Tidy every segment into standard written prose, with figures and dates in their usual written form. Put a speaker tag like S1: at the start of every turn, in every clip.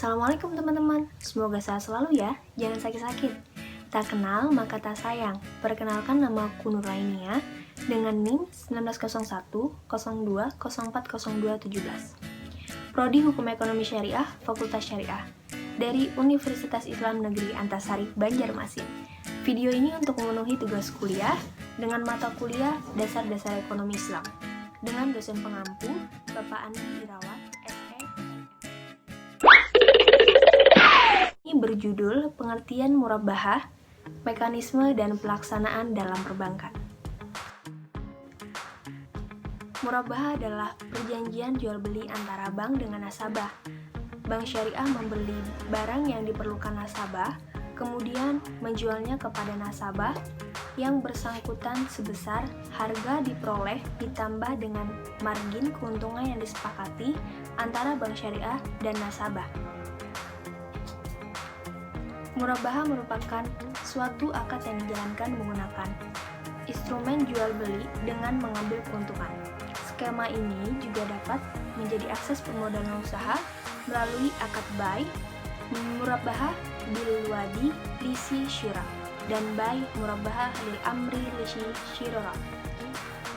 S1: Assalamualaikum teman-teman, semoga sehat selalu ya, jangan sakit-sakit. Tak kenal maka tak sayang, perkenalkan nama aku Nurlainia dengan NIM 1901-02-040217. Prodi Hukum Ekonomi Syariah, Fakultas Syariah, dari Universitas Islam Negeri Antasari, Banjarmasin. Video ini untuk memenuhi tugas kuliah dengan mata kuliah Dasar-Dasar Ekonomi Islam, dengan dosen pengampu, Bapak Andi Irawan, SE. Ini berjudul Pengertian Murabbahah, Mekanisme dan Pelaksanaan dalam Perbankan. Murabbahah adalah perjanjian jual beli antara bank dengan nasabah. Bank syariah membeli barang yang diperlukan nasabah, kemudian menjualnya kepada nasabah yang bersangkutan sebesar harga diperoleh ditambah dengan margin keuntungan yang disepakati antara bank syariah dan nasabah. Murabbahah merupakan suatu akad yang dijalankan menggunakan instrumen jual beli dengan mengambil keuntungan. Skema ini juga dapat menjadi akses permodalan usaha melalui akad buy, murabbahah bil wadi lisi syira, dan buy murabbahah lil amri lisi syirora.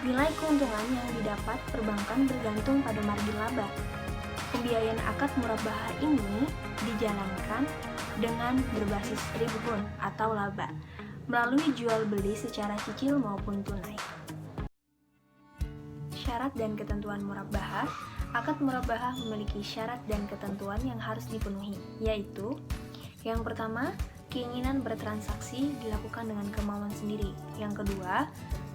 S1: Nilai keuntungan yang didapat perbankan bergantung pada margin laba. Pembiayaan akad murabbahah ini dijalankan dengan berbasis ribhun atau laba, melalui jual beli secara cicil maupun tunai. Syarat dan ketentuan murabbahah. Akad murabbahah memiliki syarat dan ketentuan yang harus dipenuhi, yaitu yang pertama, keinginan bertransaksi dilakukan dengan kemauan sendiri. Yang kedua,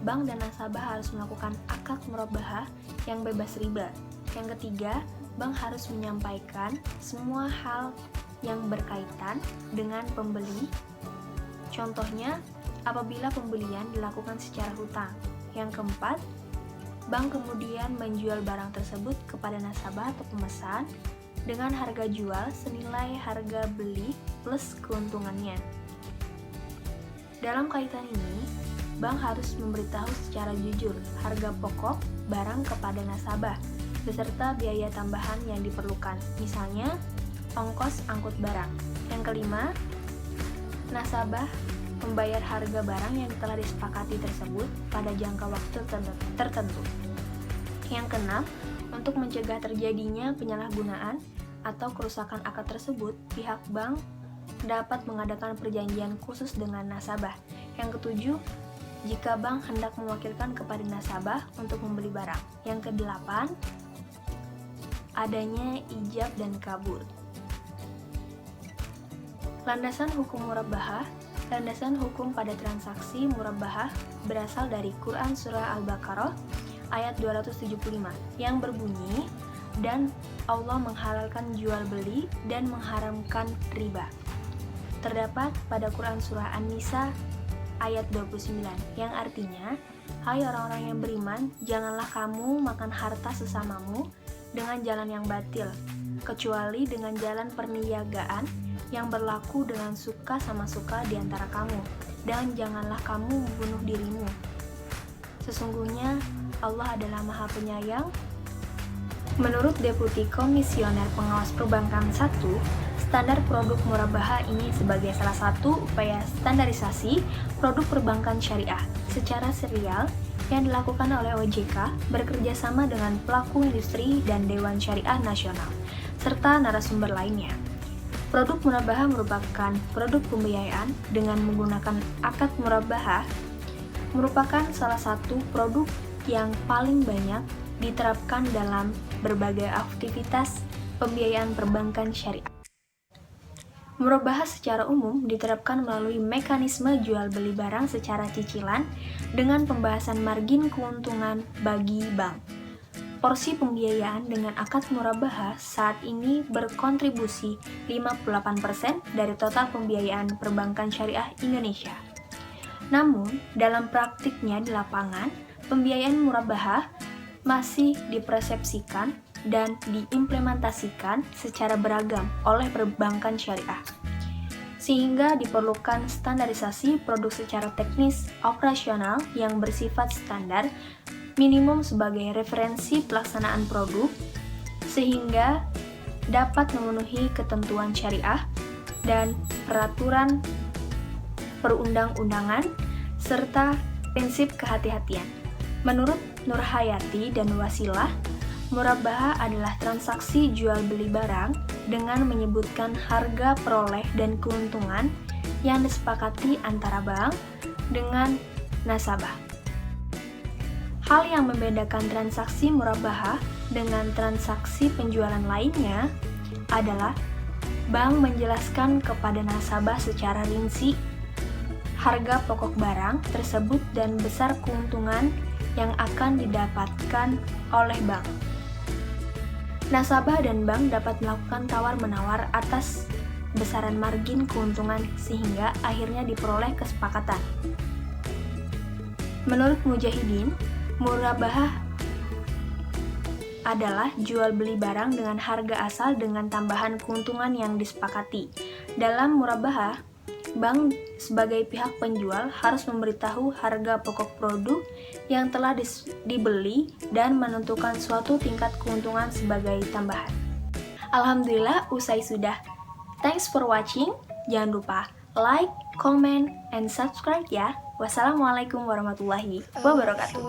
S1: bank dan nasabah harus melakukan akad murabbahah yang bebas riba. Yang ketiga, bank harus menyampaikan semua hal yang berkaitan dengan pembeli. Contohnya, apabila pembelian dilakukan secara hutang. Yang keempat, bank kemudian menjual barang tersebut kepada nasabah atau pemesan dengan harga jual senilai harga beli plus keuntungannya. Dalam kaitan ini, bank harus memberitahu secara jujur harga pokok barang kepada nasabah beserta biaya tambahan yang diperlukan, misalnya ongkos angkut barang. Yang kelima, nasabah membayar harga barang yang telah disepakati tersebut pada jangka waktu tertentu. Yang keenam, untuk mencegah terjadinya penyalahgunaan atau kerusakan akad tersebut, pihak bank dapat mengadakan perjanjian khusus dengan nasabah. Yang ketujuh, jika bank hendak mewakilkan kepada nasabah untuk membeli barang. Yang kedelapan, adanya ijab dan kabul. Landasan hukum murabbahah. Landasan hukum pada transaksi murabbahah berasal dari Quran Surah Al-Baqarah ayat 275 yang berbunyi, dan Allah menghalalkan jual beli dan mengharamkan riba. Terdapat pada Quran Surah An-Nisa ayat 29 yang artinya, hai orang-orang yang beriman, janganlah kamu makan harta sesamamu dengan jalan yang batil, kecuali dengan jalan perniagaan yang berlaku dengan suka sama suka di antara kamu, dan janganlah kamu membunuh dirimu. Sesungguhnya Allah adalah Maha Penyayang. Menurut Deputi Komisioner Pengawas Perbankan 1, standar produk murabbahah ini sebagai salah satu upaya standarisasi produk perbankan syariah secara serial yang dilakukan oleh OJK bekerja sama dengan pelaku industri dan Dewan Syariah Nasional, serta narasumber lainnya. Produk murabbahah merupakan produk pembiayaan dengan menggunakan akad murabbahah, merupakan salah satu produk yang paling banyak diterapkan dalam berbagai aktivitas pembiayaan perbankan syariah. Murabbahah secara umum diterapkan melalui mekanisme jual beli barang secara cicilan dengan pembahasan margin keuntungan bagi bank. Porsi pembiayaan dengan akad murabbahah saat ini berkontribusi 58% dari total pembiayaan perbankan syariah Indonesia. Namun, dalam praktiknya di lapangan, pembiayaan murabbahah masih dipersepsikan dan diimplementasikan secara beragam oleh perbankan syariah, sehingga diperlukan standarisasi produk secara teknis operasional yang bersifat standar minimum sebagai referensi pelaksanaan produk, sehingga dapat memenuhi ketentuan syariah dan peraturan perundang-undangan serta prinsip kehati-hatian. Menurut Nurhayati dan Wasilah, murabahah adalah transaksi jual beli barang dengan menyebutkan harga peroleh dan keuntungan yang disepakati antara bank dengan nasabah. Hal yang membedakan transaksi murabahah dengan transaksi penjualan lainnya adalah bank menjelaskan kepada nasabah secara rinci harga pokok barang tersebut dan besar keuntungan yang akan didapatkan oleh bank. Nasabah dan bank dapat melakukan tawar-menawar atas besaran margin keuntungan sehingga akhirnya diperoleh kesepakatan. Menurut Mujahidin, murabahah adalah jual beli barang dengan harga asal dengan tambahan keuntungan yang disepakati. Dalam murabahah, bank sebagai pihak penjual harus memberitahu harga pokok produk yang telah dibeli dan menentukan suatu tingkat keuntungan sebagai tambahan. Alhamdulillah, usai sudah. Thanks for watching. Jangan lupa like, comment, and subscribe ya. Wassalamualaikum warahmatullahi wabarakatuh.